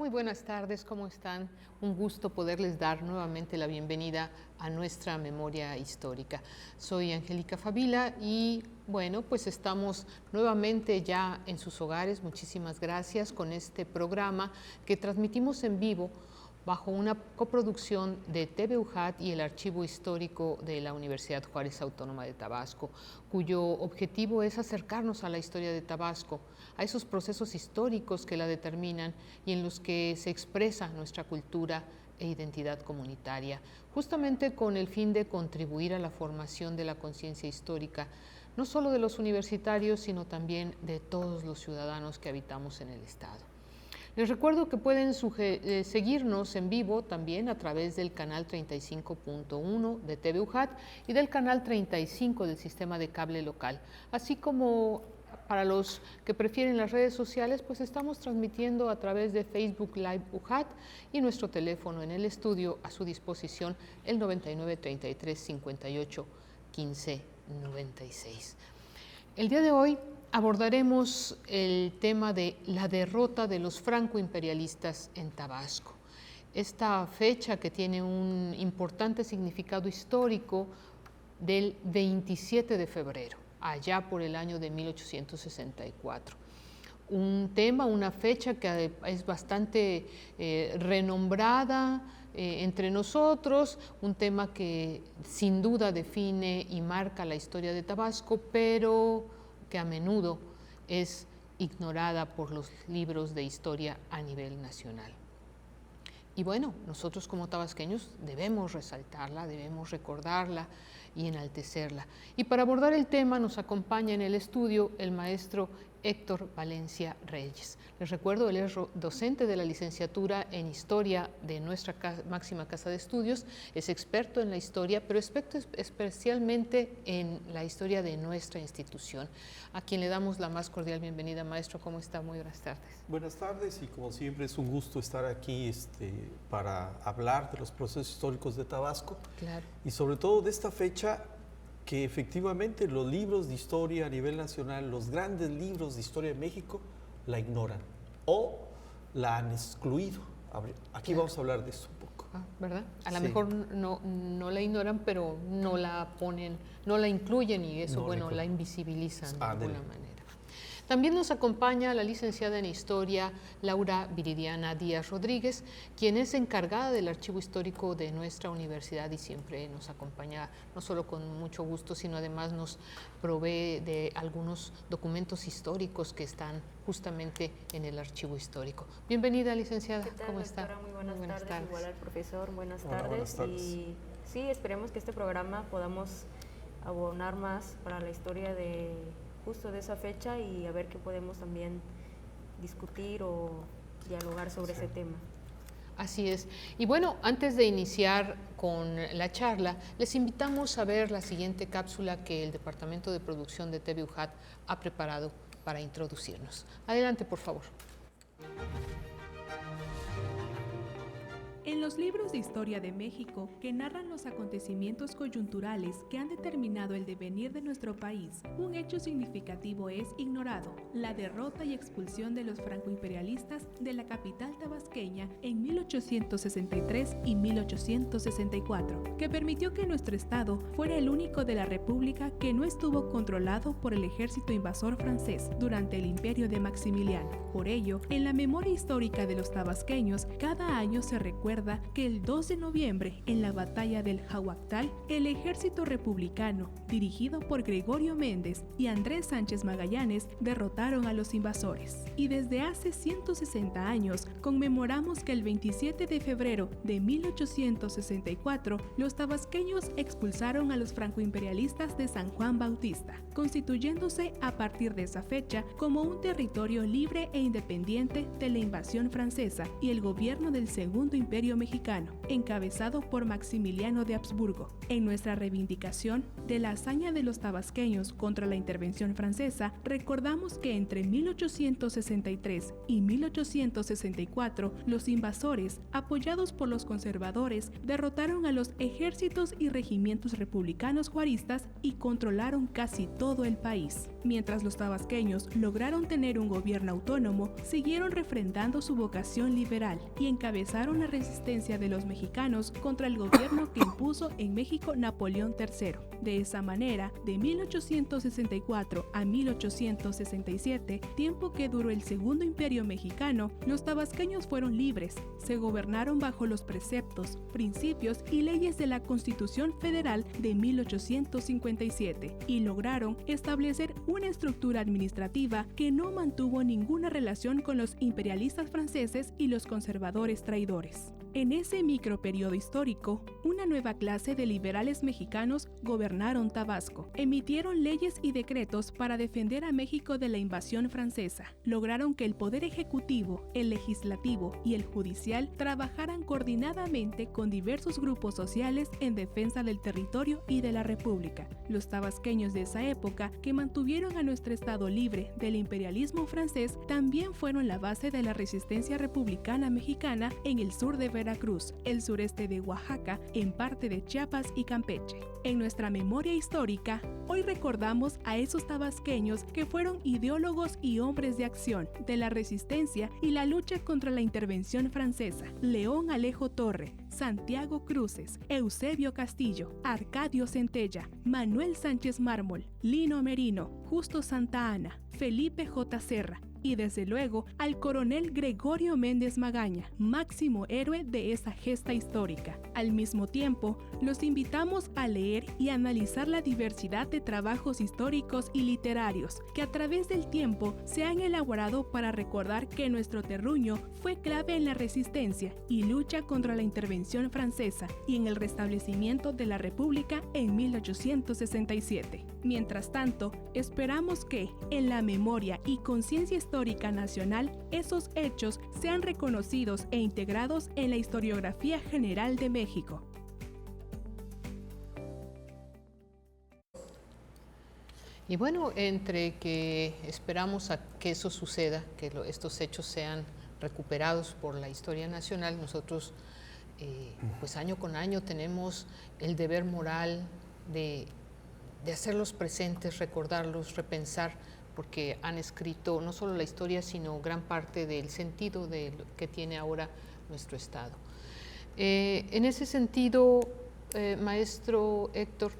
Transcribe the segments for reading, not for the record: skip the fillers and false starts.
Muy buenas tardes, ¿cómo están? Un gusto poderles dar nuevamente la bienvenida a nuestra memoria histórica. Soy Angélica Favila y bueno, pues estamos nuevamente ya en sus hogares. Muchísimas gracias con este programa que transmitimos en vivo bajo una coproducción de TV UJAT y el Archivo Histórico de la Universidad Juárez Autónoma de Tabasco, cuyo objetivo es acercarnos a la historia de Tabasco, a esos procesos históricos que la determinan y en los que se expresa nuestra cultura e identidad comunitaria, justamente con el fin de contribuir a la formación de la conciencia histórica, no solo de los universitarios, sino también de todos los ciudadanos que habitamos en el Estado. Les recuerdo que pueden seguirnos en vivo también a través del canal 35.1 de TV UJAT y del canal 35 del sistema de cable local, así como para los que prefieren las redes sociales, pues estamos transmitiendo a través de Facebook Live UJAT y nuestro teléfono en el estudio a su disposición, el 99 33 58 15 96. El día de hoy abordaremos el tema de la derrota de los franco-imperialistas en Tabasco. Esta fecha que tiene un importante significado histórico del 27 de febrero, allá por el año de 1864. Un tema, una fecha que es bastante renombrada entre nosotros, un tema que sin duda define y marca la historia de Tabasco, pero que a menudo es ignorada por los libros de historia a nivel nacional. Y bueno, nosotros como tabasqueños debemos resaltarla, debemos recordarla y enaltecerla. Y para abordar el tema nos acompaña en el estudio el maestro Héctor Valencia Reyes. Les recuerdo, él es docente de la licenciatura en Historia de nuestra máxima casa de estudios, es experto en la historia, pero experto especialmente en la historia de nuestra institución, a quien le damos la más cordial bienvenida. Maestro, ¿cómo está? Muy buenas tardes. Buenas tardes y como siempre es un gusto estar aquí para hablar de los procesos históricos de Tabasco. Claro. Y sobre todo de esta fecha que efectivamente los libros de historia a nivel nacional, los grandes libros de historia de México, la ignoran o la han excluido. Aquí vamos a hablar de eso un poco. ¿Verdad? A lo mejor no la ignoran, pero no la ponen, no la incluyen y eso, bueno, la invisibilizan de alguna manera. También nos acompaña la licenciada en Historia Laura Viridiana Díaz Rodríguez, quien es encargada del archivo histórico de nuestra universidad y siempre nos acompaña no solo con mucho gusto, sino además nos provee de algunos documentos históricos que están justamente en el archivo histórico. Bienvenida, licenciada. ¿Qué tal, ¿Cómo doctora? está? Muy buenas tardes. Igual al profesor, buenas tardes. Y sí, esperemos que este programa podamos abonar más para la historia de justo de esa fecha y a ver qué podemos también discutir o dialogar sobre ese tema. Así es. Y bueno, antes de iniciar con la charla, les invitamos a ver la siguiente cápsula que el Departamento de Producción de TV UJAT ha preparado para introducirnos. Adelante, por favor. En los libros de historia de México, que narran los acontecimientos coyunturales que han determinado el devenir de nuestro país, un hecho significativo es ignorado: la derrota y expulsión de los francoimperialistas de la capital tabasqueña en 1863 y 1864, que permitió que nuestro estado fuera el único de la República que no estuvo controlado por el ejército invasor francés durante el imperio de Maximiliano. Por ello, en la memoria histórica de los tabasqueños, cada año se recuerda que el 2 de noviembre, en la batalla del Jahuactal, el ejército republicano, dirigido por Gregorio Méndez y Andrés Sánchez Magallanes, derrotaron a los invasores. Y desde hace 160 años conmemoramos que el 27 de febrero de 1864, los tabasqueños expulsaron a los francoimperialistas de San Juan Bautista, constituyéndose a partir de esa fecha como un territorio libre e independiente de la invasión francesa y el gobierno del Segundo Imperio mexicano, encabezado por Maximiliano de Habsburgo. En nuestra reivindicación de la hazaña de los tabasqueños contra la intervención francesa, recordamos que entre 1863 y 1864, los invasores, apoyados por los conservadores, derrotaron a los ejércitos y regimientos republicanos juaristas y controlaron casi todo el país. Mientras los tabasqueños lograron tener un gobierno autónomo, siguieron refrendando su vocación liberal y encabezaron la resistencia de los mexicanos contra el gobierno que impuso en México Napoleón III. De esa manera, de 1864 a 1867, tiempo que duró el Segundo Imperio Mexicano, los tabasqueños fueron libres, se gobernaron bajo los preceptos, principios y leyes de la Constitución Federal de 1857 y lograron establecer una estructura administrativa que no mantuvo ninguna relación con los imperialistas franceses y los conservadores traidores. En ese microperiodo histórico, una nueva clase de liberales mexicanos gobernaron Tabasco. Emitieron leyes y decretos para defender a México de la invasión francesa. Lograron que el poder ejecutivo, el legislativo y el judicial trabajaran coordinadamente con diversos grupos sociales en defensa del territorio y de la República. Los tabasqueños de esa época, que mantuvieron a nuestro estado libre del imperialismo francés, también fueron la base de la resistencia republicana mexicana en el sur de Veracruz, el sureste de Oaxaca, en parte de Chiapas y Campeche. En nuestra memoria histórica, hoy recordamos a esos tabasqueños que fueron ideólogos y hombres de acción de la resistencia y la lucha contra la intervención francesa. León Alejo Torre, Santiago Cruces, Eusebio Castillo, Arcadio Centella, Manuel Sánchez Mármol, Lino Merino, Justo Santa Ana, Felipe J. Serra, y desde luego al coronel Gregorio Méndez Magaña, máximo héroe de esa gesta histórica. Al mismo tiempo, los invitamos a leer y analizar la diversidad de trabajos históricos y literarios que a través del tiempo se han elaborado para recordar que nuestro terruño fue clave en la resistencia y lucha contra la intervención francesa y en el restablecimiento de la República en 1867. Mientras tanto, esperamos que, en la memoria y conciencia histórica nacional, esos hechos sean reconocidos e integrados en la historiografía general de México. Y bueno, entre que esperamos a que eso suceda, que estos hechos sean recuperados por la historia nacional, nosotros pues año con año tenemos el deber moral de hacerlos presentes, recordarlos, repensar, porque han escrito no solo la historia, sino gran parte del sentido de lo que tiene ahora nuestro Estado. En ese sentido, maestro Héctor,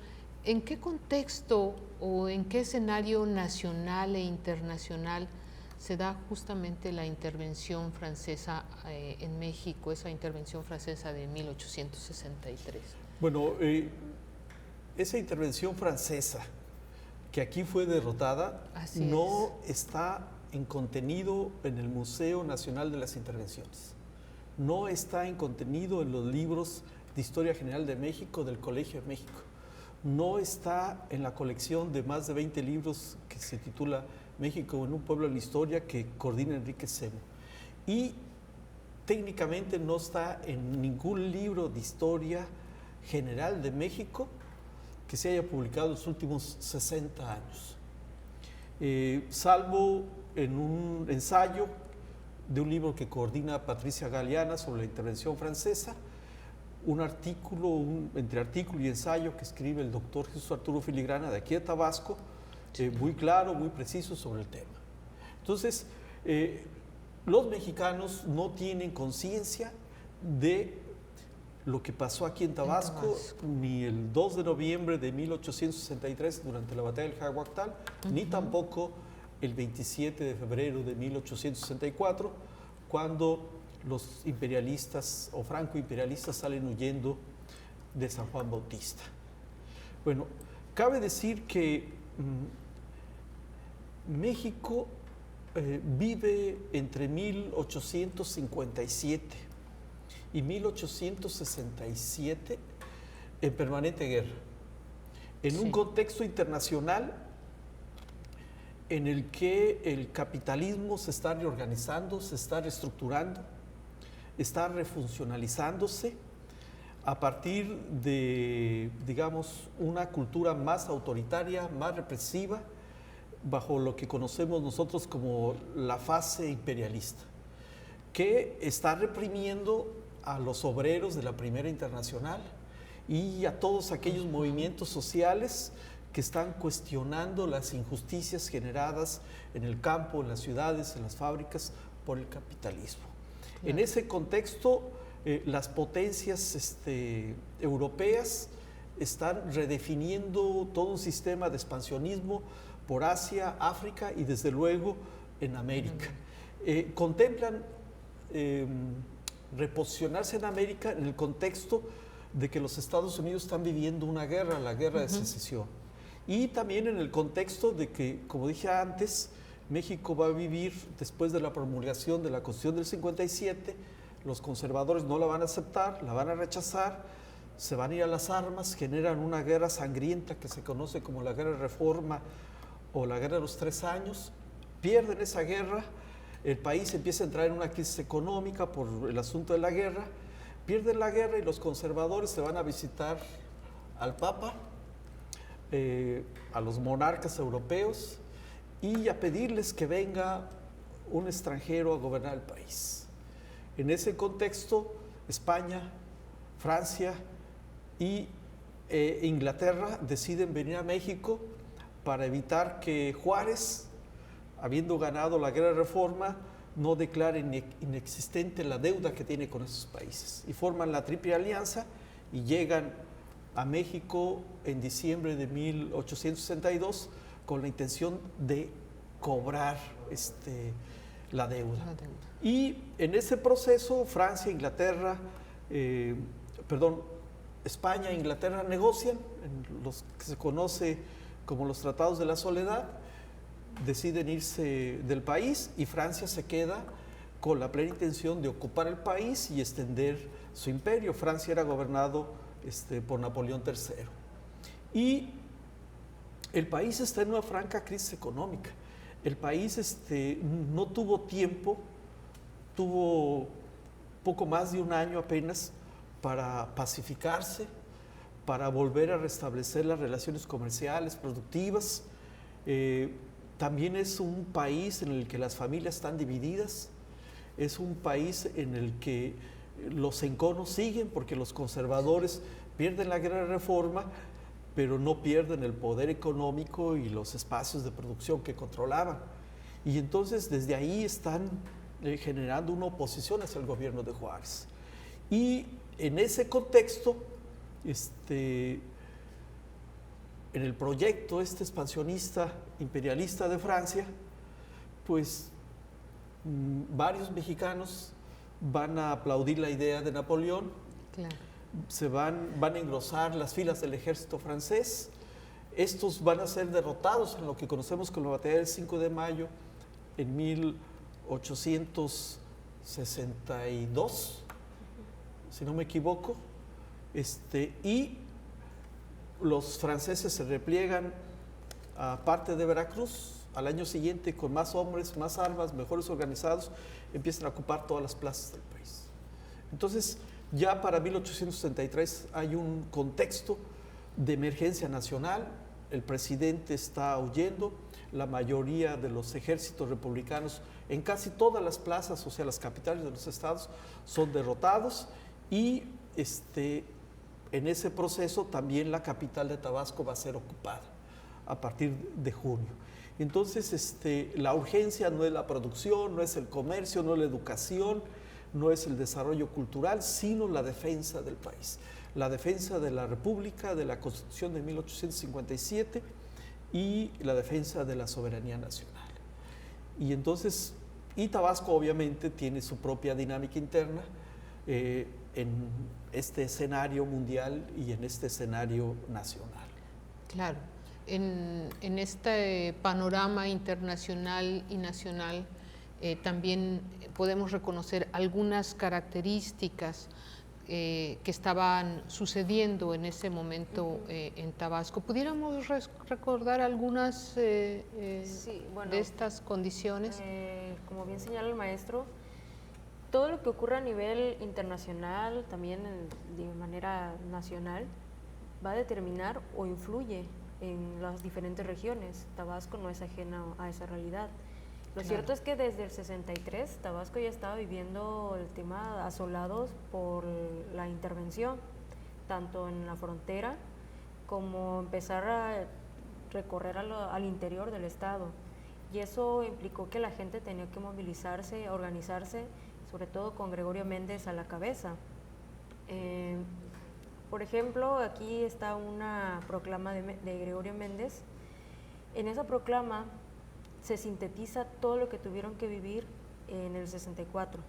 ¿en qué contexto o en qué escenario nacional e internacional se da justamente la intervención francesa en México, esa intervención francesa de 1863? Bueno, esa intervención francesa que aquí fue derrotada no está en contenido en el Museo Nacional de las Intervenciones. No está en contenido en los libros de Historia General de México del Colegio de México. No está en la colección de más de 20 libros que se titula México en un pueblo en la historia que coordina Enrique Semo. Y técnicamente no está en ningún libro de Historia General de México que se haya publicado en los últimos 60 años, salvo en un ensayo de un libro que coordina Patricia Galeana sobre la intervención francesa, un artículo, entre artículo y ensayo que escribe el doctor Jesús Arturo Filigrana de aquí de Tabasco, muy claro, muy preciso sobre el tema. Entonces, los mexicanos no tienen conciencia de lo que pasó aquí en Tabasco, ni el 2 de noviembre de 1863 durante la batalla del Jaguactal, ni tampoco el 27 de febrero de 1864, cuando los imperialistas o franco-imperialistas salen huyendo de San Juan Bautista. Bueno, cabe decir que México vive entre 1857 y 1867 en permanente guerra, en un contexto internacional en el que el capitalismo se está reorganizando, se está reestructurando, está refuncionalizándose a partir de, digamos, una cultura más autoritaria, más represiva, bajo lo que conocemos nosotros como la fase imperialista, que está reprimiendo a los obreros de la Primera Internacional y a todos aquellos movimientos sociales que están cuestionando las injusticias generadas en el campo, en las ciudades, en las fábricas por el capitalismo. Claro. En ese contexto, las potencias europeas están redefiniendo todo un sistema de expansionismo por Asia, África y desde luego en América. Contemplan reposicionarse en América en el contexto de que los Estados Unidos están viviendo una guerra, la guerra de secesión. Y también en el contexto de que, como dije antes, México va a vivir, después de la promulgación de la Constitución del 57, los conservadores no la van a aceptar, la van a rechazar, se van a ir a las armas, generan una guerra sangrienta que se conoce como la Guerra de Reforma o la Guerra de los 3 años, pierden esa guerra, el país empieza a entrar en una crisis económica por el asunto de la guerra, pierden la guerra y los conservadores se van a visitar al Papa, a los monarcas europeos y a pedirles que venga un extranjero a gobernar el país. En ese contexto, España, Francia y Inglaterra deciden venir a México para evitar que Juárez, habiendo ganado la Guerra de Reforma, no declare inexistente la deuda que tiene con esos países. Y forman la Triple Alianza y llegan a México en diciembre de 1862 con la intención de cobrar la deuda. Y en ese proceso Francia, Inglaterra, España e Inglaterra negocian en los que se conoce como los Tratados de la Soledad, deciden irse del país y Francia se queda con la plena intención de ocupar el país y extender su imperio. Francia era gobernado por Napoleón III. Y el país está en una franca crisis económica. El país no tuvo tiempo, tuvo poco más de un año apenas para pacificarse, para volver a restablecer las relaciones comerciales, productivas. También es un país en el que las familias están divididas, es un país en el que los enconos siguen porque los conservadores pierden la Guerra de Reforma, pero no pierden el poder económico y los espacios de producción que controlaban. Y entonces desde ahí están generando una oposición hacia el gobierno de Juárez. Y en ese contexto, en el proyecto expansionista imperialista de Francia, pues varios mexicanos van a aplaudir la idea de Napoleón. Claro. Van a engrosar las filas del ejército francés. Estos van a ser derrotados en lo que conocemos como la batalla del 5 de mayo en 1862, si no me equivoco, y los franceses se repliegan a parte de Veracruz. Al año siguiente, con más hombres, más armas, mejores organizados, empiezan a ocupar todas las plazas del país. Entonces, ya para 1863 hay un contexto de emergencia nacional, el presidente está huyendo, la mayoría de los ejércitos republicanos en casi todas las plazas, o sea, las capitales de los estados, son derrotados y en ese proceso también la capital de Tabasco va a ser ocupada a partir de junio. Entonces, la urgencia no es la producción, no es el comercio, no es la educación, no es el desarrollo cultural, sino la defensa del país, la defensa de la República, de la Constitución de 1857 y la defensa de la soberanía nacional. Y entonces, Tabasco obviamente tiene su propia dinámica interna en este escenario mundial y en este escenario nacional. Claro, en este panorama internacional y nacional también podemos reconocer algunas características que estaban sucediendo en ese momento en Tabasco. ¿Pudiéramos recordar algunas sí, bueno, de estas condiciones? Como bien señala el maestro, todo lo que ocurre a nivel internacional, también de manera nacional, va a determinar o influye en las diferentes regiones. Tabasco no es ajena a esa realidad. Lo cierto es que desde el 63 Tabasco ya estaba viviendo el tema asolados por la intervención, tanto en la frontera como empezar a recorrer al interior del estado. Y eso implicó que la gente tenía que movilizarse, organizarse, sobre todo con Gregorio Méndez a la cabeza. Por ejemplo, aquí está una proclama de Gregorio Méndez. En esa proclama se sintetiza todo lo que tuvieron que vivir en el 64.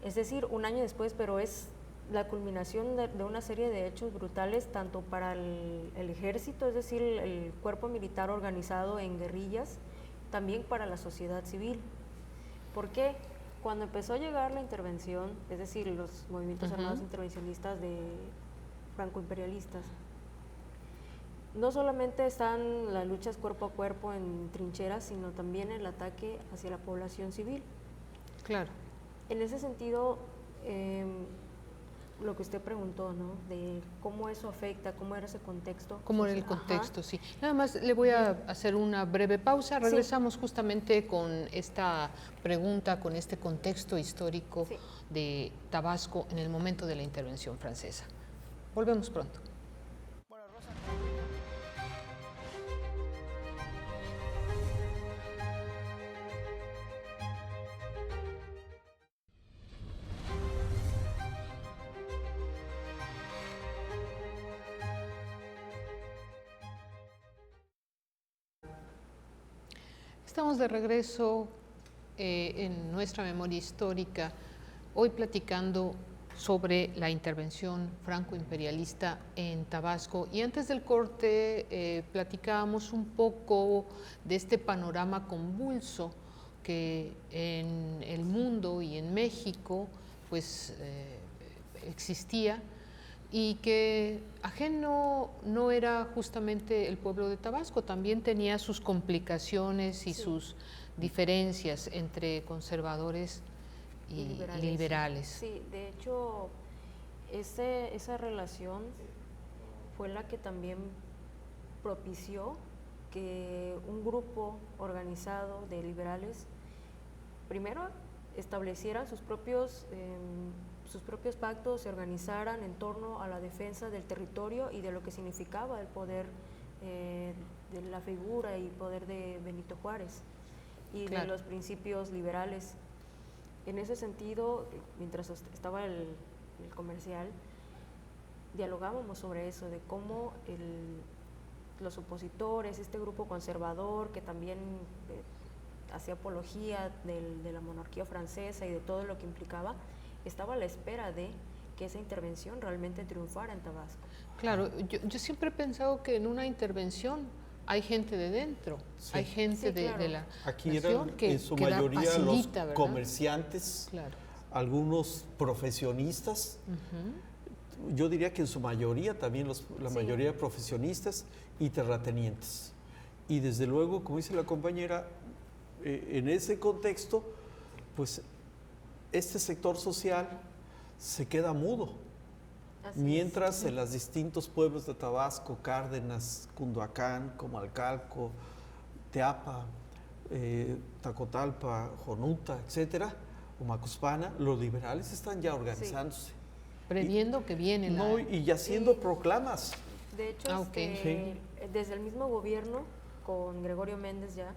Es decir, un año después, pero es la culminación de una serie de hechos brutales, tanto para el ejército, es decir, el cuerpo militar organizado en guerrillas, también para la sociedad civil. ¿Por qué? Cuando empezó a llegar la intervención, es decir, los movimientos armados intervencionistas de franco-imperialistas, no solamente están las luchas cuerpo a cuerpo en trincheras, sino también el ataque hacia la población civil. Claro. En ese sentido, lo que usted preguntó, ¿no? De cómo eso afecta, cómo era ese contexto. ¿Cómo era el contexto? Sí. Nada más le voy a hacer una breve pausa. Regresamos justamente con esta pregunta, con este contexto histórico de Tabasco en el momento de la intervención francesa. Volvemos pronto. Estamos de regreso en nuestra memoria histórica, hoy platicando sobre la intervención franco-imperialista en Tabasco. Y antes del corte platicábamos un poco de este panorama convulso que en el mundo y en México pues existía, y que ajeno no era justamente el pueblo de Tabasco, también tenía sus complicaciones y sus diferencias entre conservadores y liberales. Sí, de hecho, esa relación fue la que también propició que un grupo organizado de liberales primero estableciera sus propios pactos, se organizaran en torno a la defensa del territorio y de lo que significaba el poder de la figura y poder de Benito Juárez y de los principios liberales. En ese sentido, mientras estaba el comercial, dialogábamos sobre eso, de cómo los opositores, este grupo conservador que también hacía apología de la monarquía francesa y de todo lo que implicaba, estaba a la espera de que esa intervención realmente triunfara en Tabasco. Claro, yo siempre he pensado que en una intervención hay gente de dentro, hay gente de la Aquí nación eran en su mayoría facilita, los comerciantes, algunos profesionistas, yo diría que en su mayoría también la mayoría profesionistas y terratenientes. Y desde luego, como dice la compañera, en ese contexto, pues este sector social se queda mudo. Mientras en los distintos pueblos de Tabasco, Cárdenas, Cunduacán, Comalcalco, Teapa, Tacotalpa, Jonuta, etcétera, o Macuspana, los liberales están ya organizándose. Previendo que viene y haciendo proclamas. De hecho, desde el mismo gobierno, con Gregorio Méndez ya,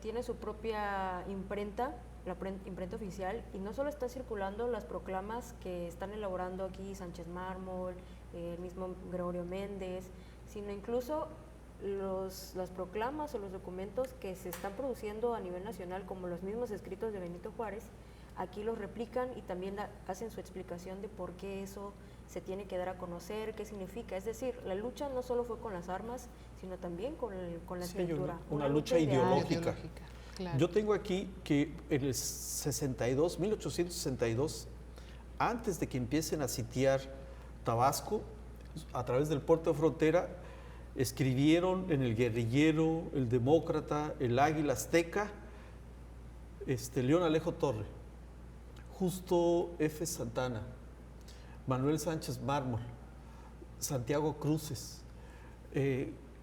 tiene su propia imprenta, la imprenta oficial, y no solo está circulando las proclamas que están elaborando aquí Sánchez Mármol, el mismo Gregorio Méndez, sino incluso las proclamas o los documentos que se están produciendo a nivel nacional, como los mismos escritos de Benito Juárez, aquí los replican y también hacen su explicación de por qué eso se tiene que dar a conocer, qué significa. Es decir, la lucha no solo fue con las armas, sino también con la escritura. Una lucha ideológica. Claro. Yo tengo aquí que en el 1862, antes de que empiecen a sitiar Tabasco, a través del puerto de frontera, escribieron en El Guerrillero, El Demócrata, El Águila Azteca, León Alejo Torre, Justo F. Santana, Manuel Sánchez Mármol, Santiago Cruces,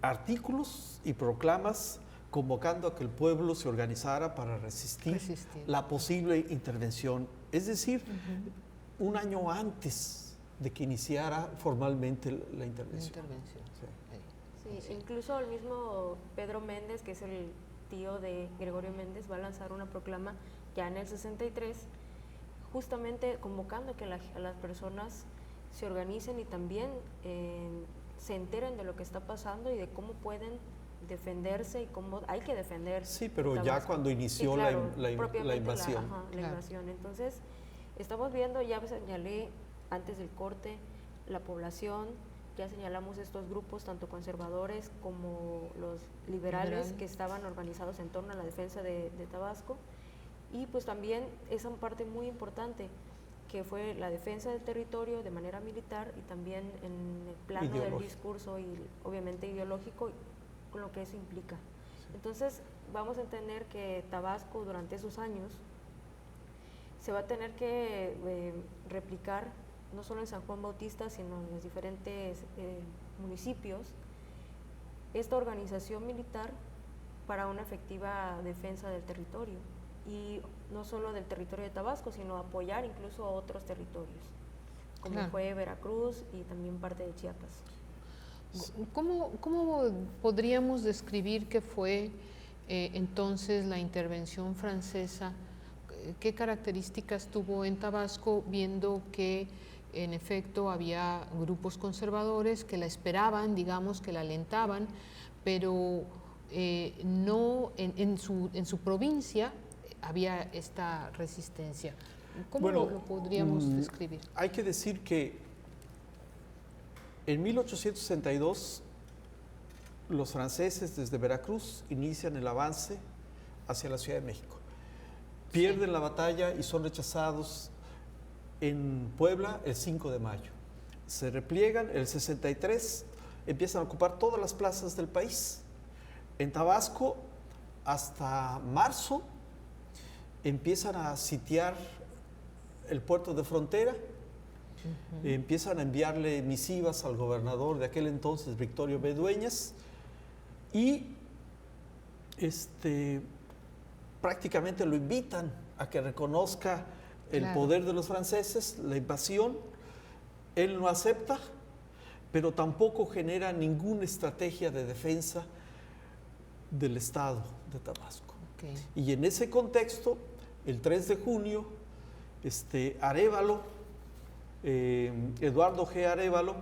artículos y proclamas convocando a que el pueblo se organizara para resistir la posible intervención. Es decir, un año antes de que iniciara formalmente la intervención. Sí, incluso el mismo Pedro Méndez, que es el tío de Gregorio Méndez, va a lanzar una proclama ya en el 63, justamente convocando que las personas se organicen y también se enteren de lo que está pasando y de cómo pueden defenderse y cómo hay que defenderse. Sí, pero ya cuando inició la invasión. La invasión. Entonces, estamos viendo, ya señalé antes del corte, la población, ya señalamos estos grupos, tanto conservadores como los liberales, que estaban organizados en torno a la defensa de Tabasco, y pues también esa parte muy importante, que fue la defensa del territorio de manera militar y también en el plano del discurso y obviamente ideológico, con lo que eso implica. Entonces vamos a entender que Tabasco durante esos años se va a tener que replicar no solo en San Juan Bautista, sino en los diferentes municipios, esta organización militar para una efectiva defensa del territorio, y no solo del territorio de Tabasco, sino apoyar incluso a otros territorios, como fue Veracruz y también parte de Chiapas. ¿Cómo podríamos describir qué fue entonces la intervención francesa? ¿Qué características tuvo en Tabasco, viendo que en efecto había grupos conservadores que la esperaban, digamos, que la alentaban, pero no en su provincia había esta resistencia? ¿Cómo lo podríamos describir? Hay que decir que en 1862 los franceses desde Veracruz inician el avance hacia la Ciudad de México. Pierden la batalla y son rechazados en Puebla el 5 de mayo. Se repliegan, el 63 empiezan a ocupar todas las plazas del país. En Tabasco, hasta marzo, empiezan a sitiar el puerto de frontera, empiezan a enviarle misivas al gobernador de aquel entonces, Victorio B. Dueñas, y prácticamente lo invitan a que reconozca el poder de los franceses, la invasión. Él no acepta, pero tampoco genera ninguna estrategia de defensa del estado de Tabasco. Y en ese contexto, el 3 de junio, Arévalo, Eduardo G. Arévalo,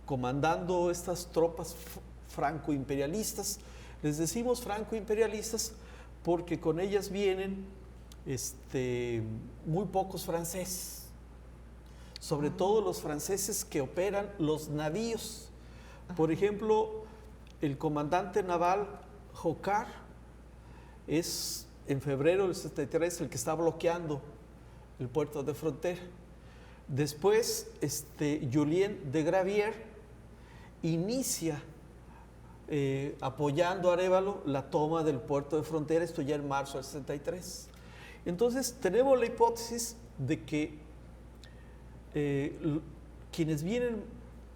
comandando estas tropas franco-imperialistas, les decimos franco-imperialistas porque con ellas vienen muy pocos franceses, sobre todo los franceses que operan los navíos. Por ejemplo, el comandante naval Jocard es en febrero del 73 el que está bloqueando el puerto de frontera. Después, Julien de Gravier inicia apoyando a Arévalo la toma del puerto de frontera, esto ya en marzo del 63. Entonces tenemos la hipótesis de que quienes vienen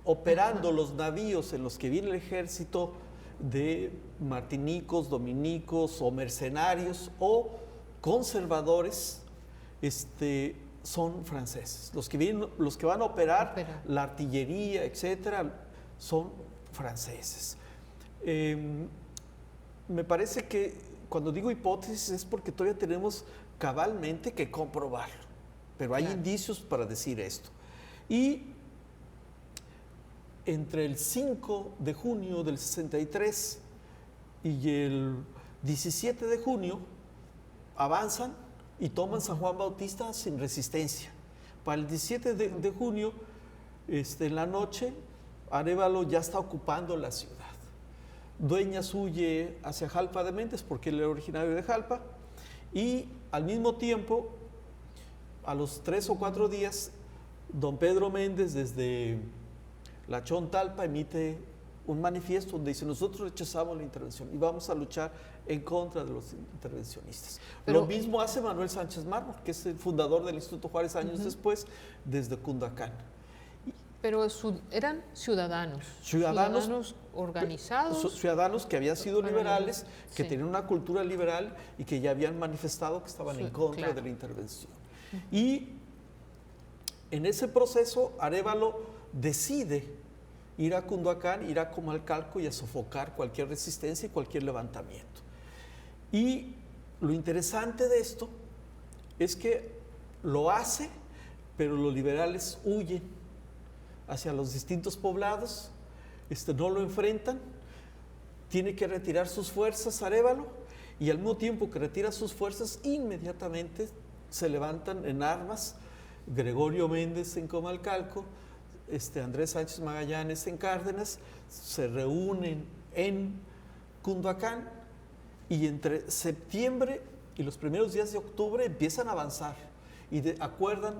operando los navíos en los que viene el ejército de martinicos, dominicos o mercenarios o conservadores, son franceses. Los que van a operar la artillería, etcétera, son franceses. Me parece que cuando digo hipótesis es porque todavía tenemos cabalmente que comprobarlo, pero hay indicios para decir esto. Y entre el 5 de junio del 63 y el 17 de junio avanzan y toman San Juan Bautista sin resistencia. Para el 17 de junio, en la noche, Arévalo ya está ocupando la ciudad. Dueñas huye hacia Jalpa de Méndez porque él era originario de Jalpa, y al mismo tiempo, a los 3 o 4 días, don Pedro Méndez desde La Chontalpa emite un manifiesto donde dice: nosotros rechazamos la intervención y vamos a luchar en contra de los intervencionistas. Lo mismo hace Manuel Sánchez Mármol, que es el fundador del Instituto Juárez años después, desde Cundacán. Pero eran ciudadanos organizados. Ciudadanos que habían sido liberales, que tenían una cultura liberal y que ya habían manifestado que estaban en contra de la intervención. Y en ese proceso, Arévalo decide ir a Cundacán, ir a Comalcalco y a sofocar cualquier resistencia y cualquier levantamiento. Y lo interesante de esto es que lo hace, pero los liberales huyen hacia los distintos poblados, no lo enfrentan, tiene que retirar sus fuerzas Arévalo, y al mismo tiempo que retira sus fuerzas, inmediatamente se levantan en armas Gregorio Méndez en Comalcalco, Andrés Sánchez Magallanes en Cárdenas, se reúnen en Cundacán, y entre septiembre y los primeros días de octubre empiezan a avanzar y acuerdan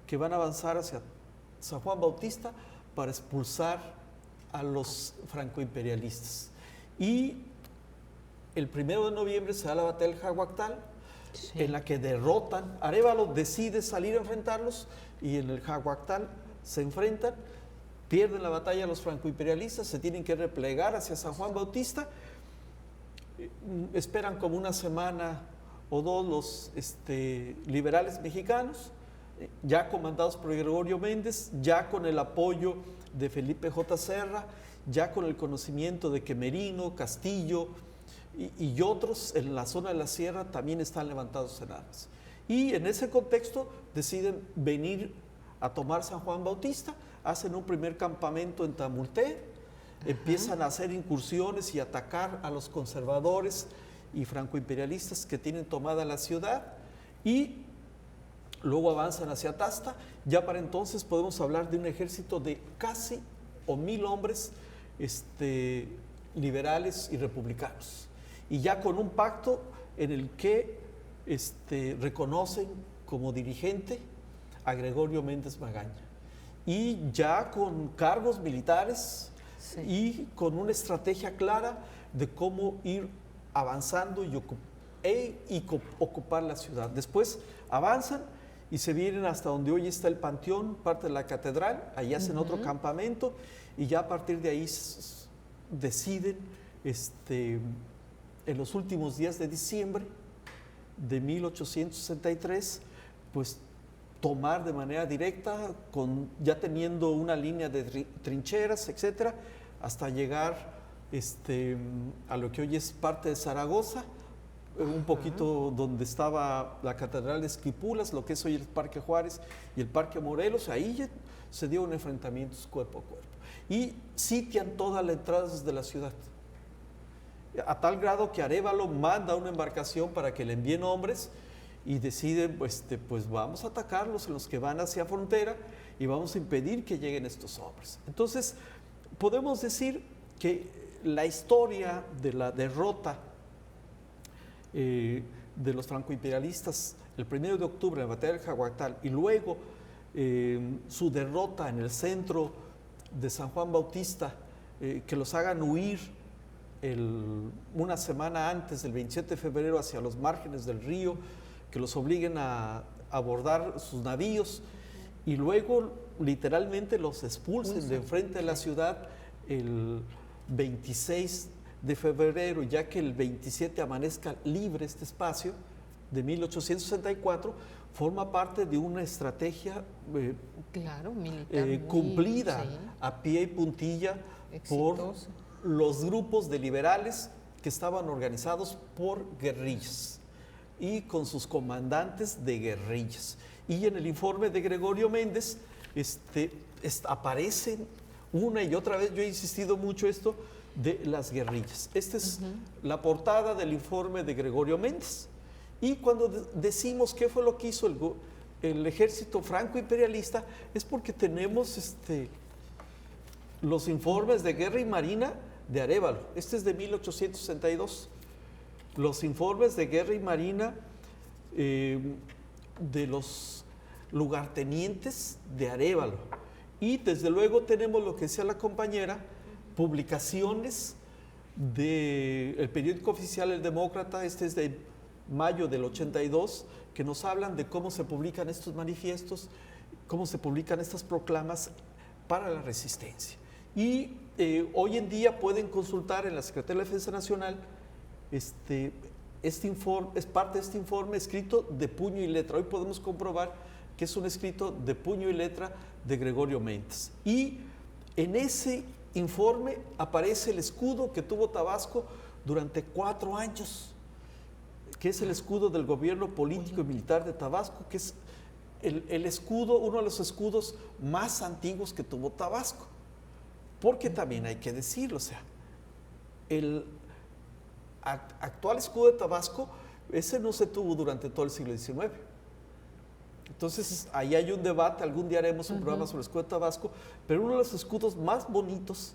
que van a avanzar hacia San Juan Bautista para expulsar a los francoimperialistas. Y el 1 de noviembre se da la batalla del Jaguactal, en la que derrotan. Arévalo decide salir a enfrentarlos, y en el Jaguactal se enfrentan, pierden la batalla los francoimperialistas, se tienen que replegar hacia San Juan Bautista, esperan como una semana o dos los liberales mexicanos, ya comandados por Gregorio Méndez, ya con el apoyo de Felipe J. Serra, ya con el conocimiento de que Merino, Castillo y otros en la zona de la sierra también están levantados en armas. Y en ese contexto deciden venir a tomar San Juan Bautista, hacen un primer campamento en Tamulté, empiezan a hacer incursiones y atacar a los conservadores y francoimperialistas que tienen tomada la ciudad, y luego avanzan hacia Tasta. Ya para entonces podemos hablar de un ejército de casi 1000 hombres liberales y republicanos, y ya con un pacto en el que reconocen como dirigente a Gregorio Méndez Magaña, y ya con cargos militares y con una estrategia clara de cómo ir avanzando y ocupar la ciudad. Después avanzan y se vienen hasta donde hoy está el Panteón, parte de la catedral, ahí hacen otro campamento, y ya a partir de ahí deciden en los últimos días de diciembre de 1863, pues tomar de manera directa, ya teniendo una línea de trincheras, etcétera, hasta llegar a lo que hoy es parte de Zaragoza, un poquito donde estaba la Catedral de Esquipulas, lo que es hoy el Parque Juárez y el Parque Morelos. Ahí ya se dio un enfrentamiento cuerpo a cuerpo, y sitian toda la entrada desde la ciudad, a tal grado que Arévalo manda una embarcación para que le envíen hombres, y deciden, pues vamos a atacarlos en los que van hacia frontera y vamos a impedir que lleguen estos hombres. Entonces, podemos decir que la historia de la derrota de los francoimperialistas el 1 de octubre en la batalla del Jaguactal, y luego su derrota en el centro de San Juan Bautista, que los hagan huir una semana antes, el 27 de febrero, hacia los márgenes del río, que los obliguen a abordar sus navíos, y luego literalmente los expulsen de enfrente de la ciudad el 26 de febrero, ya que el 27 amanezca libre este espacio de 1864, forma parte de una estrategia militar cumplida a pie y puntilla por los grupos de liberales que estaban organizados por guerrillas y con sus comandantes de guerrillas. Y en el informe de Gregorio Méndez aparecen una y otra vez, yo he insistido mucho esto, de las guerrillas. Esta es la portada del informe de Gregorio Méndez. Y cuando decimos qué fue lo que hizo el ejército franco-imperialista, es porque tenemos los informes de guerra y marina de Arévalo. Este es de 1862. Los informes de guerra y marina de los lugartenientes de Arévalo. Y desde luego tenemos lo que decía la compañera, publicaciones del periódico oficial El Demócrata, este es de mayo del 82, que nos hablan de cómo se publican estos manifiestos, cómo se publican estas proclamas para la resistencia. Y hoy en día pueden consultar en la Secretaría de la Defensa Nacional este informe, es parte de este informe escrito de puño y letra. Hoy podemos comprobar que es un escrito de puño y letra de Gregorio Méndez. Y en ese informe aparece el escudo que tuvo Tabasco durante 4 años, que es el escudo del gobierno político y militar de Tabasco, que es el escudo, uno de los escudos más antiguos que tuvo Tabasco. Porque también hay que decirlo, o sea, el actual escudo de Tabasco, ese no se tuvo durante todo el siglo XIX. Entonces, ahí hay un debate, algún día haremos un programa sobre el escudo de Tabasco, pero uno de los escudos más bonitos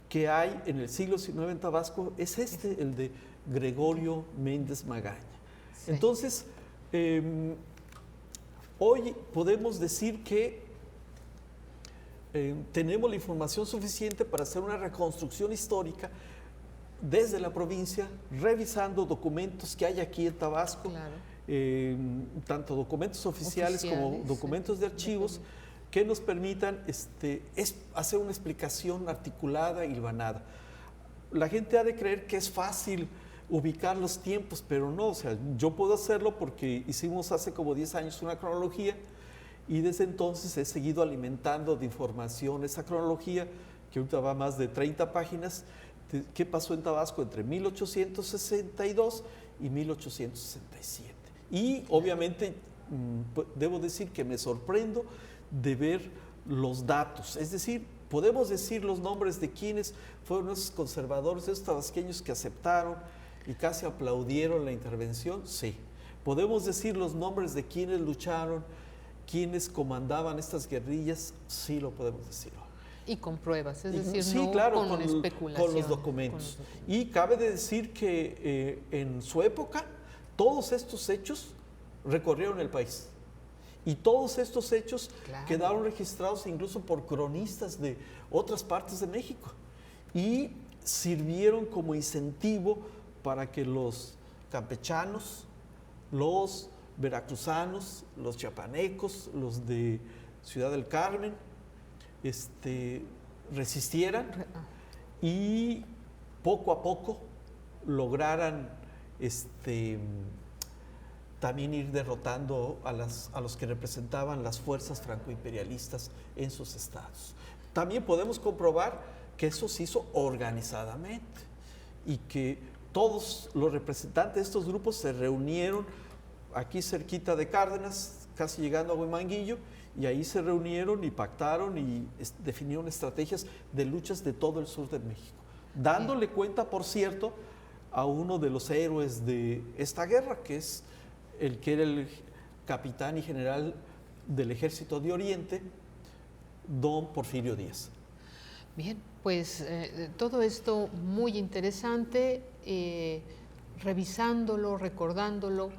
que hay en el siglo XIX en Tabasco es el de Gregorio Méndez Magaña. Sí. Entonces, hoy podemos decir que tenemos la información suficiente para hacer una reconstrucción histórica desde la provincia, revisando documentos que hay aquí en Tabasco, claro. Tanto documentos oficiales como documentos de archivos, que nos permitan hacer una explicación articulada y hilvanada. La gente ha de creer que es fácil ubicar los tiempos, pero no, o sea, yo puedo hacerlo porque hicimos hace como 10 años una cronología y desde entonces he seguido alimentando de información esa cronología, que ahorita va más de 30 páginas, de qué pasó en Tabasco entre 1862 y 1867. Y obviamente debo decir que me sorprendo de ver los datos, es decir, podemos decir los nombres de quienes fueron esos conservadores, esos tabasqueños que aceptaron y casi aplaudieron la intervención, sí. Podemos decir los nombres de quienes lucharon, quienes comandaban estas guerrillas, sí lo podemos decir. Y con pruebas, es decir, sí, no claro, con especulación. Con los documentos. Y cabe de decir que en su época todos estos hechos recorrieron el país. Y todos estos hechos quedaron registrados incluso por cronistas de otras partes de México. Y sirvieron como incentivo para que los campechanos, los veracruzanos, los chiapanecos, los de Ciudad del Carmen, resistieran y poco a poco lograran también ir derrotando a los que representaban las fuerzas francoimperialistas en sus estados. También podemos comprobar que eso se hizo organizadamente y que todos los representantes de estos grupos se reunieron aquí cerquita de Cárdenas, casi llegando a Huimanguillo, y ahí se reunieron y pactaron y definieron estrategias de luchas de todo el sur de México, dándole cuenta, por cierto, a uno de los héroes de esta guerra, que es el que era el capitán y general del Ejército de Oriente, don Porfirio Díaz. Bien, pues todo esto muy interesante, revisándolo, recordándolo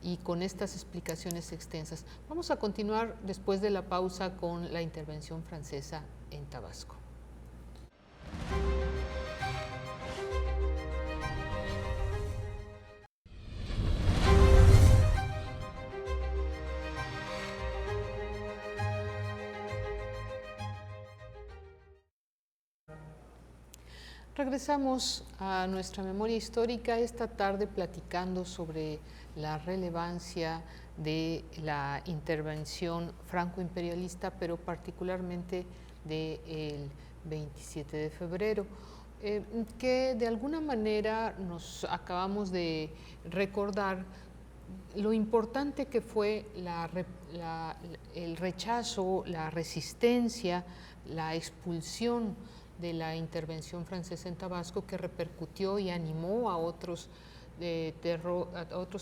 y con estas explicaciones extensas. Vamos a continuar después de la pausa con la intervención francesa en Tabasco. Regresamos a nuestra memoria histórica esta tarde platicando sobre la relevancia de la intervención franco-imperialista, pero particularmente del 27 de febrero, que de alguna manera nos acabamos de recordar lo importante que fue el rechazo, la resistencia, la expulsión de la intervención francesa en Tabasco, que repercutió y animó a otros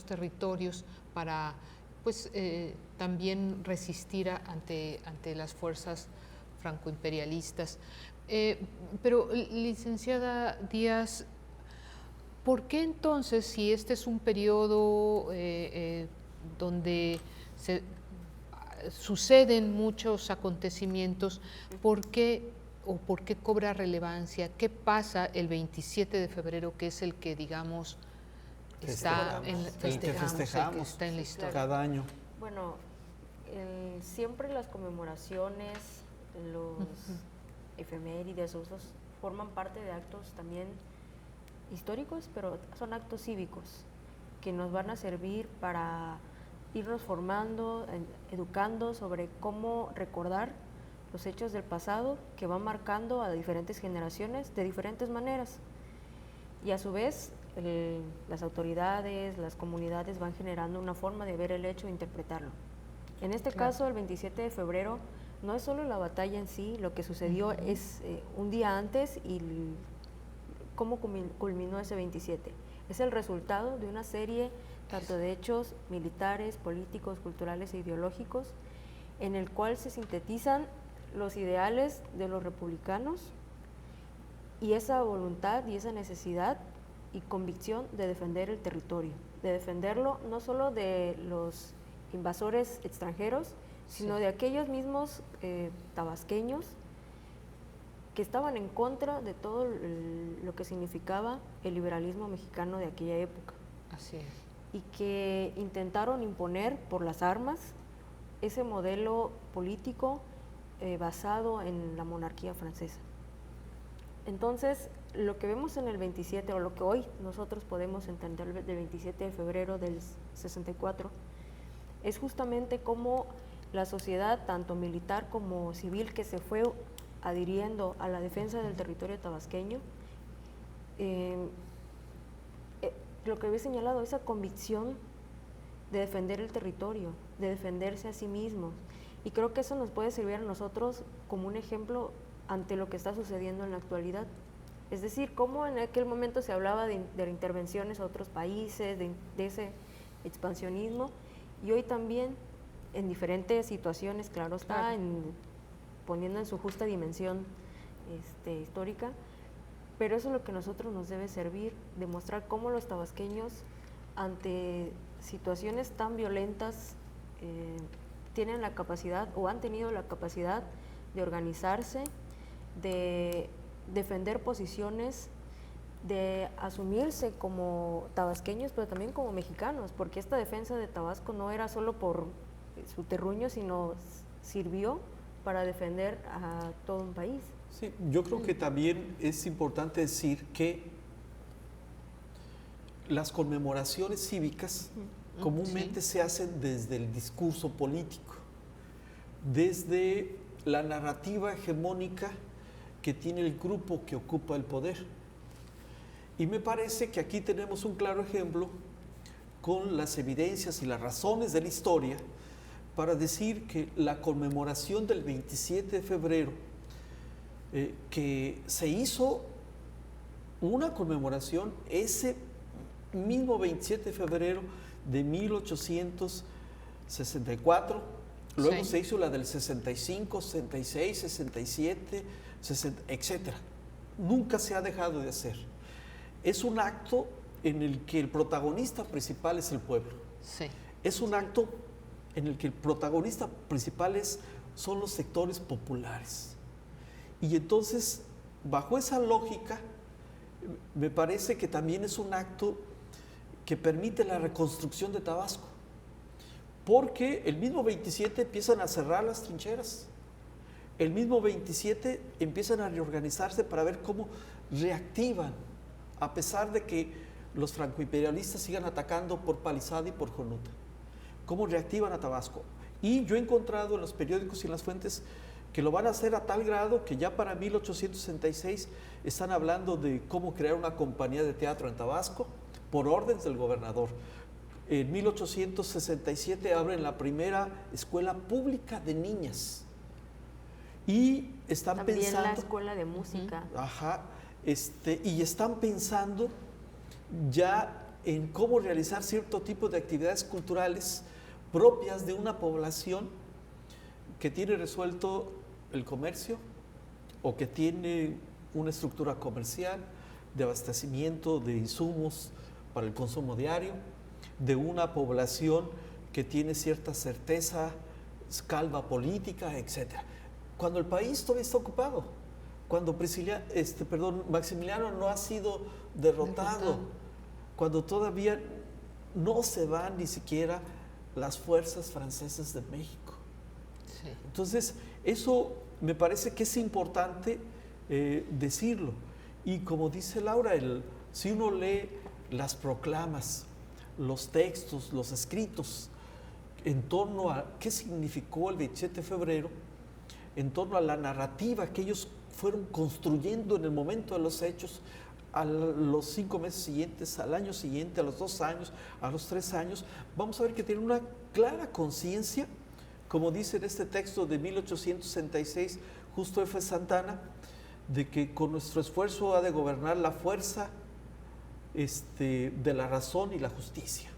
territorios para pues, también resistir ante las fuerzas francoimperialistas. Pero, licenciada Díaz, ¿por qué entonces, si este es un periodo donde suceden muchos acontecimientos, por qué o por qué cobra relevancia? ¿Qué pasa el 27 de febrero, que es el que, digamos, está en, festejamos está en la historia? Cada año. Bueno, siempre las conmemoraciones, los efemérides, usos, forman parte de actos también históricos, pero son actos cívicos que nos van a servir para irnos formando, educando sobre cómo recordar los hechos del pasado que van marcando a diferentes generaciones de diferentes maneras. Y a su vez, las autoridades, las comunidades van generando una forma de ver el hecho e interpretarlo. En este caso, el 27 de febrero, no es solo la batalla en sí, lo que sucedió es un día antes y cómo culminó ese 27. Es el resultado de una serie tanto de hechos militares, políticos, culturales e ideológicos, en el cual se sintetizan los ideales de los republicanos y esa voluntad y esa necesidad y convicción de defender el territorio, de defenderlo no solo de los invasores extranjeros, sino de aquellos mismos tabasqueños que estaban en contra de todo lo que significaba el liberalismo mexicano de aquella época. Así es. Y que intentaron imponer por las armas ese modelo político basado en la monarquía francesa. Entonces, lo que vemos en el 27, o lo que hoy nosotros podemos entender del 27 de febrero del 64, es justamente cómo la sociedad, tanto militar como civil, que se fue adhiriendo a la defensa del territorio tabasqueño, lo que había señalado, esa convicción de defender el territorio, de defenderse a sí mismos. Y creo que eso nos puede servir a nosotros como un ejemplo ante lo que está sucediendo en la actualidad. Es decir, cómo en aquel momento se hablaba de intervenciones a otros países, de ese expansionismo, y hoy también en diferentes situaciones, claro está, poniendo en su justa dimensión histórica, pero eso es lo que a nosotros nos debe servir, demostrar cómo los tabasqueños, ante situaciones tan violentas, tienen la capacidad o han tenido la capacidad de organizarse, de defender posiciones, de asumirse como tabasqueños, pero también como mexicanos, porque esta defensa de Tabasco no era solo por su terruño, sino sirvió para defender a todo un país. Sí, yo creo que también es importante decir que las conmemoraciones cívicas comúnmente se hacen desde el discurso político, desde la narrativa hegemónica que tiene el grupo que ocupa el poder. Y me parece que aquí tenemos un claro ejemplo con las evidencias y las razones de la historia para decir que la conmemoración del 27 de febrero, que se hizo una conmemoración ese mismo 27 de febrero de 1864, luego se hizo la del 65, 66, 67, 60, etc. Nunca se ha dejado de hacer. Es un acto en el que el protagonista principal es el pueblo. Sí. Es un acto en el que el protagonista principal son los sectores populares. Y entonces, bajo esa lógica, me parece que también es un acto que permite la reconstrucción de Tabasco, porque el mismo 27 empiezan a cerrar las trincheras, el mismo 27 empiezan a reorganizarse para ver cómo reactivan, a pesar de que los francoimperialistas sigan atacando por Palizada y por Jonuta, cómo reactivan a Tabasco. Y yo he encontrado en los periódicos y en las fuentes que lo van a hacer a tal grado que ya para 1866 están hablando de cómo crear una compañía de teatro en Tabasco por órdenes del gobernador. En 1867 abren la primera escuela pública de niñas y están también pensando... la escuela de música. Y están pensando ya en cómo realizar cierto tipo de actividades culturales propias de una población que tiene resuelto el comercio o que tiene una estructura comercial de abastecimiento de insumos para el consumo diario, de una población que tiene cierta certeza, calma política, etc. Cuando el país todavía está ocupado, cuando Maximiliano no ha sido derrotado, cuando todavía no se van ni siquiera las fuerzas francesas de México. Sí. Entonces, eso me parece que es importante decirlo. Y como dice Laura, si uno lee las proclamas, los textos, los escritos, en torno a qué significó el 27 de febrero, en torno a la narrativa que ellos fueron construyendo en el momento de los hechos, a los 5 meses siguientes, al año siguiente, a los 2 años, a los 3 años, vamos a ver que tienen una clara conciencia, como dice en este texto de 1866, Justo F. Santana, de que con nuestro esfuerzo ha de gobernar la fuerza de la razón y la justicia.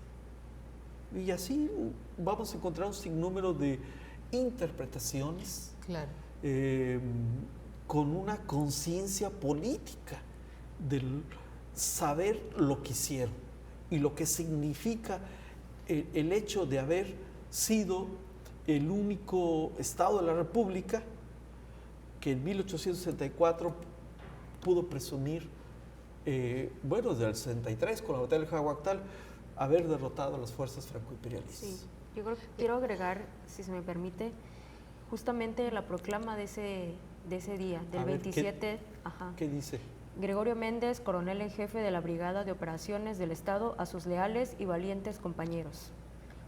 Y así vamos a encontrar un sinnúmero de interpretaciones, claro, con una conciencia política del saber lo que hicieron y lo que significa el hecho de haber sido el único Estado de la República que en 1864 pudo presumir, desde el 63 con la batalla del Jaguactal, haber derrotado a las fuerzas franco-imperialistas. Sí, yo creo que quiero agregar, si se me permite, justamente la proclama de ese día, del 27. ¿Qué dice? Gregorio Méndez, coronel en jefe de la Brigada de Operaciones del Estado, a sus leales y valientes compañeros.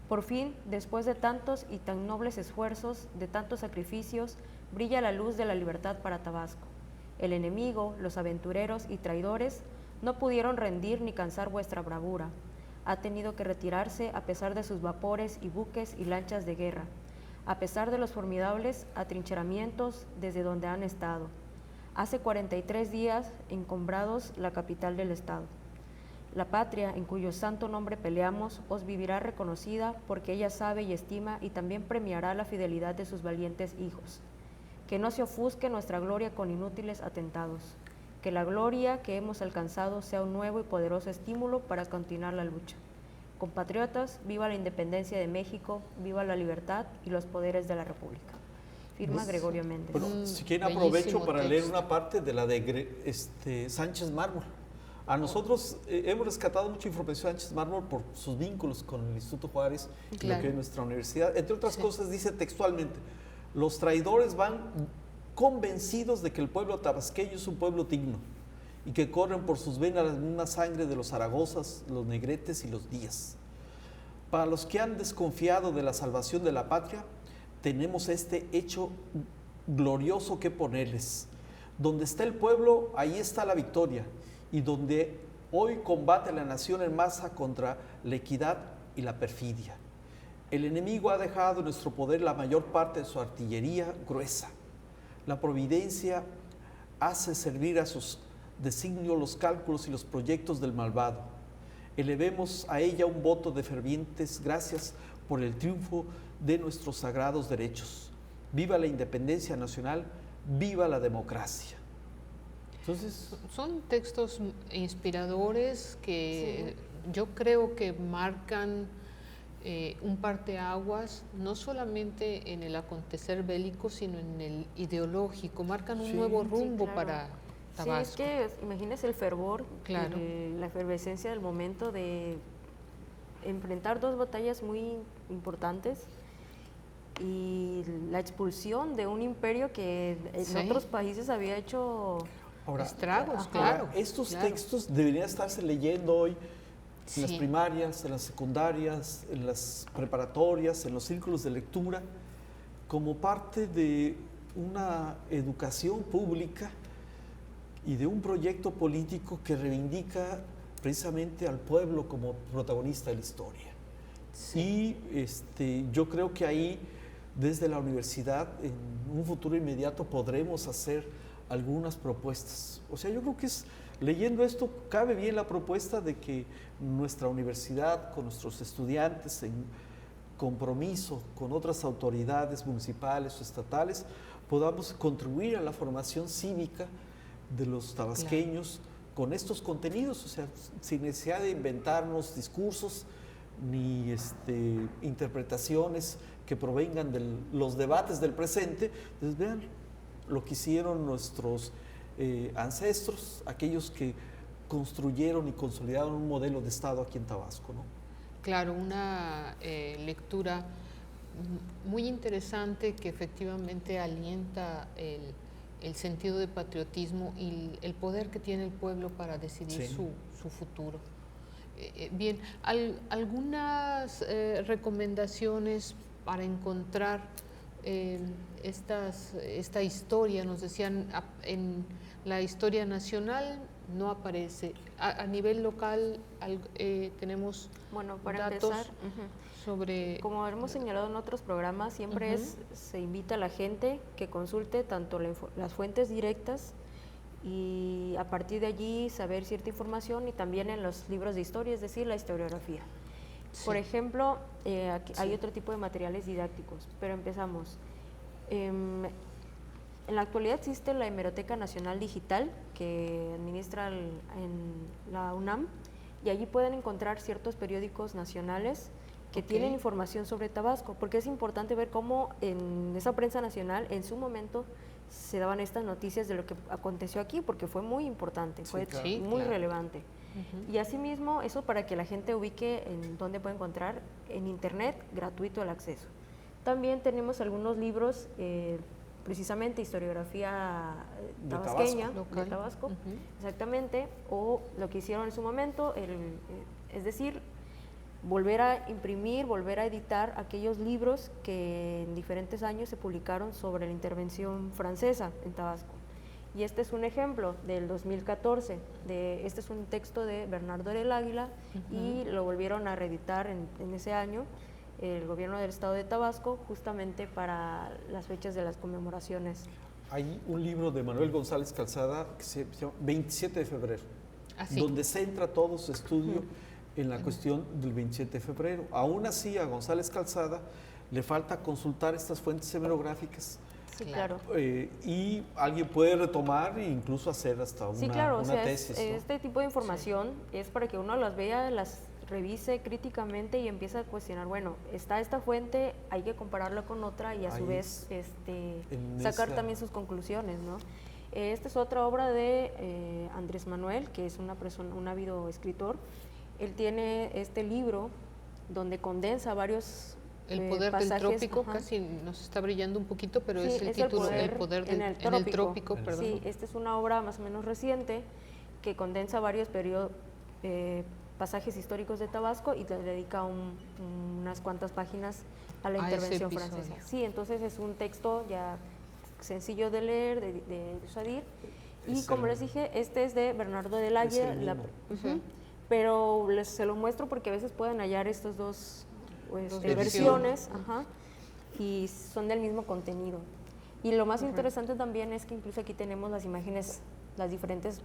Por fin, después de tantos y tan nobles esfuerzos, de tantos sacrificios, brilla la luz de la libertad para Tabasco. El enemigo, los aventureros y traidores no pudieron rendir ni cansar vuestra bravura. Ha tenido que retirarse a pesar de sus vapores y buques y lanchas de guerra, a pesar de los formidables atrincheramientos desde donde han estado. Hace 43 días encumbrados la capital del Estado. La patria en cuyo santo nombre peleamos os vivirá reconocida porque ella sabe y estima y también premiará la fidelidad de sus valientes hijos. Que no se ofusque nuestra gloria con inútiles atentados. Que la gloria que hemos alcanzado sea un nuevo y poderoso estímulo para continuar la lucha. Compatriotas, viva la independencia de México, viva la libertad y los poderes de la República. Firma Gregorio Méndez. Bueno, si quieren aprovecho para leer una parte de la de Sánchez Mármol. A nosotros hemos rescatado mucha información de Sánchez Mármol por sus vínculos con el Instituto Juárez, claro, lo que es nuestra universidad. Entre otras cosas, dice textualmente: los traidores van convencidos de que el pueblo tabasqueño es un pueblo digno y que corren por sus venas la misma sangre de los Zaragozas, los Negretes y los Díaz. Para los que han desconfiado de la salvación de la patria, tenemos este hecho glorioso que ponerles. Donde está el pueblo, ahí está la victoria, y donde hoy combate la nación en masa contra la equidad y la perfidia. El enemigo ha dejado en nuestro poder la mayor parte de su artillería gruesa. La providencia hace servir a sus designios los cálculos y los proyectos del malvado. Elevemos a ella un voto de fervientes gracias por el triunfo de nuestros sagrados derechos. Viva la independencia nacional, viva la democracia. Entonces, son textos inspiradores que yo creo que marcan un parteaguas, no solamente en el acontecer bélico, sino en el ideológico, marcan un nuevo rumbo, claro, para Tabasco. Sí, es que imagínese el fervor, claro, la efervescencia del momento de enfrentar dos batallas muy importantes y la expulsión de un imperio que en otros países había hecho estragos, claro. Estos textos deberían estarse leyendo hoy en las primarias, en las secundarias, en las preparatorias, en los círculos de lectura, como parte de una educación pública y de un proyecto político que reivindica precisamente al pueblo como protagonista de la historia. Y yo creo que ahí, desde la universidad, en un futuro inmediato podremos hacer algunas propuestas. O sea, yo creo que leyendo esto, cabe bien la propuesta de que nuestra universidad, con nuestros estudiantes, en compromiso con otras autoridades municipales o estatales, podamos contribuir a la formación cívica de los tabasqueños, claro, con estos contenidos, o sea, sin necesidad de inventarnos discursos ni interpretaciones que provengan de los debates del presente. Entonces, vean lo que hicieron nuestros ancestros, aquellos que construyeron y consolidaron un modelo de Estado aquí en Tabasco, ¿no? Claro, una lectura muy interesante que efectivamente alienta el sentido de patriotismo y el poder que tiene el pueblo para decidir su futuro. Bien, algunas recomendaciones para encontrar esta historia, nos decían, en la historia nacional no aparece. A nivel local tenemos para datos empezar, sobre... Como hemos señalado en otros programas, siempre se invita a la gente que consulte tanto las fuentes directas y a partir de allí saber cierta información, y también en los libros de historia, es decir, la historiografía. Sí. Por ejemplo, aquí hay otro tipo de materiales didácticos, pero empezamos. En la actualidad existe la Hemeroteca Nacional Digital que administra en la UNAM, y allí pueden encontrar ciertos periódicos nacionales que tienen información sobre Tabasco, porque es importante ver cómo en esa prensa nacional en su momento se daban estas noticias de lo que aconteció aquí, porque fue muy importante, fue muy relevante. Y asimismo, eso para que la gente ubique en dónde puede encontrar en internet gratuito el acceso. También tenemos algunos libros, precisamente historiografía tabasqueña, de Tabasco, exactamente, o lo que hicieron en su momento, es decir, volver a imprimir, volver a editar aquellos libros que en diferentes años se publicaron sobre la intervención francesa en Tabasco. Y este es un ejemplo del 2014, este es un texto de Bernardo del Águila, y lo volvieron a reeditar en ese año el gobierno del estado de Tabasco, justamente para las fechas de las conmemoraciones. Hay un libro de Manuel González Calzada que se llama 27 de febrero, donde centra todo su estudio en la cuestión del 27 de febrero. Aún así, a González Calzada le falta consultar estas fuentes hemerográficas. Sí, claro. Y alguien puede retomar e incluso hacer hasta una tesis. ¿No? Este tipo de información es para que uno las vea, las revise críticamente y empiece a cuestionar, bueno, está esta fuente, hay que compararla con otra y a su vez sacar también sus conclusiones, ¿no? Esta es otra obra de Andrés Manuel, que es un ávido escritor. Él tiene este libro donde condensa varios El poder pasajes, del trópico, casi nos está brillando un poquito, pero es el título, El poder en el trópico. Perdón. Sí, esta es una obra más o menos reciente que condensa varios pasajes históricos de Tabasco y le dedica unas cuantas páginas a la intervención francesa. Sí, entonces es un texto ya sencillo de leer, de usadir, y como les dije, este es de Bernardo del Águila, pero se lo muestro porque a veces pueden hallar estos dos versiones, y son del mismo contenido. Y lo más interesante también es que incluso aquí tenemos las imágenes, las diferentes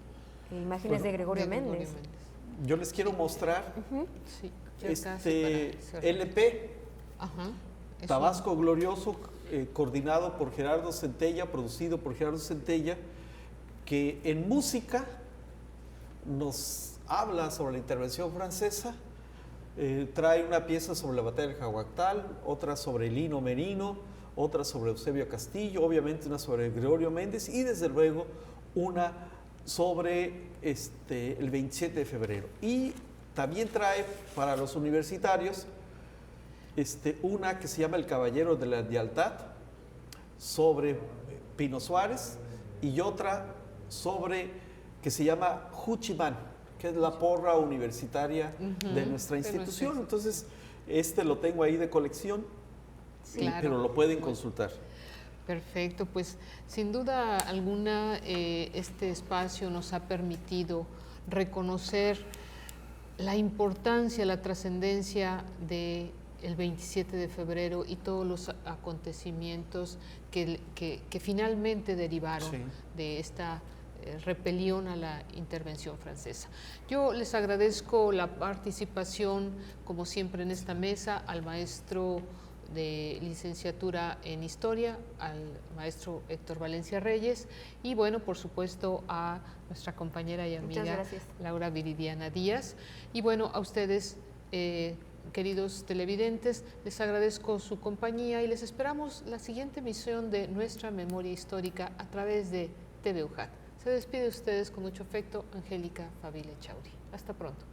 imágenes de Gregorio Méndez. Yo les quiero mostrar este LP, Tabasco Glorioso, coordinado por Gerardo Centella, producido por Gerardo Centella, que en música nos habla sobre la intervención francesa. Trae una pieza sobre la batalla del Jaguactal, otra sobre Lino Merino, otra sobre Eusebio Castillo, obviamente una sobre Gregorio Méndez, y desde luego una sobre el 27 de febrero. Y también trae para los universitarios una que se llama El Caballero de la Lealtad, sobre Pino Suárez, y otra que se llama Juchimán, que es la porra universitaria de nuestra institución. Entonces, lo tengo ahí de colección, pero lo pueden consultar. Perfecto, pues sin duda alguna este espacio nos ha permitido reconocer la importancia, la trascendencia del 27 de febrero y todos los acontecimientos que finalmente derivaron de esta rebelión a la intervención francesa. Yo les agradezco la participación, como siempre en esta mesa, al maestro de licenciatura en Historia, al maestro Héctor Valencia Reyes, y bueno, por supuesto a nuestra compañera y amiga Laura Viridiana Díaz. Y bueno, a ustedes, queridos televidentes, les agradezco su compañía y les esperamos la siguiente emisión de Nuestra Memoria Histórica a través de TV UJAT. Se despide de ustedes con mucho afecto, Angélica Fabile Chauri. Hasta pronto.